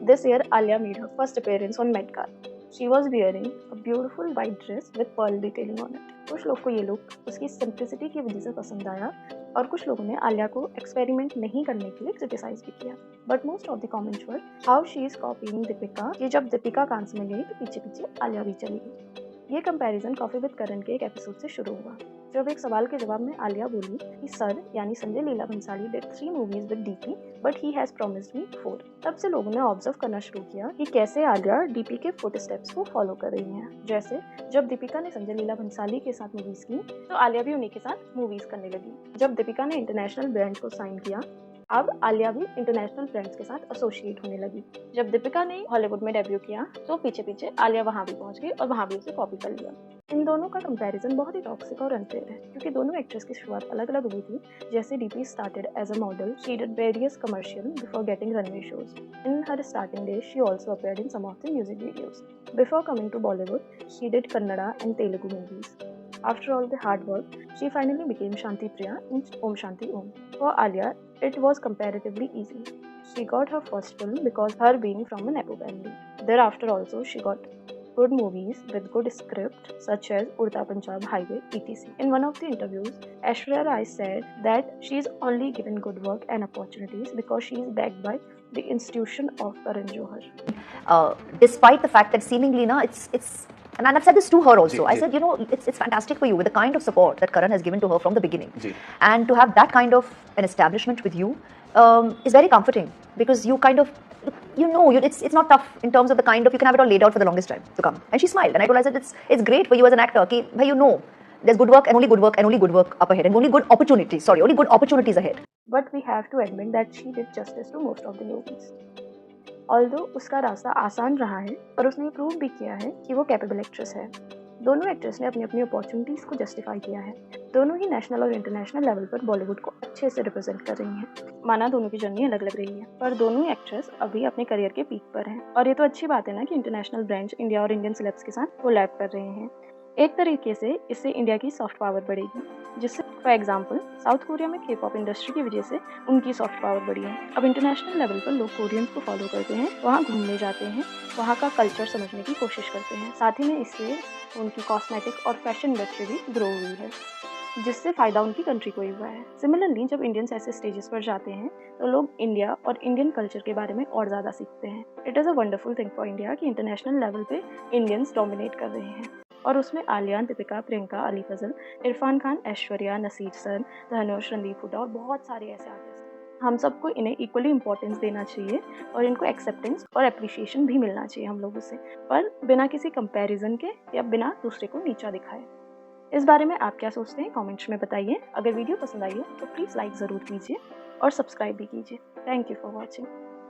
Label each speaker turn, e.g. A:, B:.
A: This year, Alia made her first appearance on Met Gala. She was wearing a beautiful white dress with pearl detailing on it. कुछ लोग को ये look उसकी simplicity की वजह से पसंद आया और कुछ लोगों ने आलिया को एक्सपेरिमेंट नहीं करने के लिए क्रिटिसाइज भी किया. But most of the comments were how she is copying Deepika कि जब दीपिका कांस में गई तो पीछे पीछे आलिया भी चली गई. ये कंपैरिजन कॉफी विद करण के एक एपिसोड से शुरू हुआ जब एक सवाल के जवाब में आलिया बोली कि सर यानी Sanjay Leela Bhansali did 3 movies with DP but he has promised me 4. तब से लोगों ने ऑब्जर्व करना शुरू किया कि कैसे आलिया डीपी के फुटस्टेप्स को फॉलो कर रही हैं. जैसे जब दीपिका ने संजय लीला भंसाली के साथ मूवीज की तो आलिया भी उन्हीं के साथ मूवीज करने लगी. जब दीपिका ने इंटरनेशनल ब्रांड को साइन किया अब आलिया भी इंटरनेशनल ब्रांड्स के साथ एसोसिएट होने लगी. जब दीपिका ने हॉलीवुड में डेब्यू किया तो पीछे पीछे आलिया वहां भी पहुंच गई और वहां भी उसे कॉपी कर लिया. इन दोनों का कंपैरिजन बहुत ही टॉक्सिक और अनफेयर है क्योंकि दोनों एक्ट्रेस की शुरुआत अलग अलग हुई थी. जैसे DP started as a model, she did various commercial before getting runway shows. In her starting days she also appeared in some of the music videos. Before coming to Bollywood, she did Kannada and Telugu movies. After all the hard work, she finally became Shanti Priya in Om Shanti Om. For Alia, it was comparatively easy. She got her first film because her being from a Nepo family. Thereafter also, she got good movies with good script such as Urta Punjab Highway etc. In one of the interviews, Aishwarya Rai said that she is only given good work and opportunities because she is backed by the institution of Karan Johar.
B: Despite the fact that seemingly it's and I've said this to her also. I said, it's fantastic for you with the kind of support that Karan has given to her from the beginning. And to have that kind of an establishment with you is very comforting because you kind of, it's not tough in terms of the kind of, you can have it all laid out for the longest time to come. And she smiled. And I told her, I said, it's great for you as an actor. Ki, bhai, there's good work and only good work and only good work up ahead and only good opportunities ahead.
A: But we have to admit that she did justice to most of the movies. Although उसका रास्ता आसान रहा है पर उसने prove भी किया है कि वो कैपेबल एक्ट्रेस है. दोनों एक्ट्रेस ने अपनी अपनी अपॉर्चुनिटीज़ को जस्टिफाई किया है. दोनों ही नेशनल और इंटरनेशनल लेवल पर बॉलीवुड को अच्छे से रिप्रेजेंट कर रही हैं. माना दोनों की जर्नी अलग लग रही है पर दोनों ही एक्ट्रेस अभी अपने करियर के पीक पर हैं. और ये तो अच्छी बात है ना कि इंटरनेशनल ब्रांड्स इंडिया और इंडियन सेलेब्स के साथ कोलैब कर रहे हैं. एक तरीके से इससे इंडिया की सॉफ्ट पावर बढ़ेगी जिससे फॉर एग्जांपल साउथ कोरिया में K-pop इंडस्ट्री की वजह से उनकी सॉफ्ट पावर बढ़ी है. अब इंटरनेशनल लेवल पर लोग कोरियंस को फॉलो करते हैं, वहाँ घूमने जाते हैं, वहाँ का कल्चर समझने की कोशिश करते हैं. साथ ही में इससे उनकी कॉस्मेटिक और फैशन इंडस्ट्री भी ग्रो हुई है जिससे फ़ायदा उनकी कंट्री को ही हुआ है. सिमिलरली जब इंडियंस ऐसे स्टेजेस पर जाते हैं तो लोग इंडिया और इंडियन कल्चर के बारे में और ज़्यादा सीखते हैं. It is a wonderful thing for India कि इंटरनेशनल लेवल पे इंडियंस डोमिनेट कर रहे हैं और उसमें आलिया, दीपिका, प्रियंका, अली फजल, इरफान खान, ऐश्वर्या, नसीर सर, धनुष, रणदीप हुड्डा और बहुत सारे ऐसे आर्टिस्ट. हम सबको इन्हें इक्वली इंपॉर्टेंस देना चाहिए और इनको एक्सेप्टेंस और अप्रिशिएशन भी मिलना चाहिए हम लोगों से, पर बिना किसी कंपैरिजन के या बिना दूसरे को नीचा दिखाए. इस बारे में आप क्या सोचते हैं कमेंट्स में बताइए. अगर वीडियो पसंद आई हो तो प्लीज़ लाइक ज़रूर कीजिए और सब्सक्राइब भी कीजिए. Thank you for watching.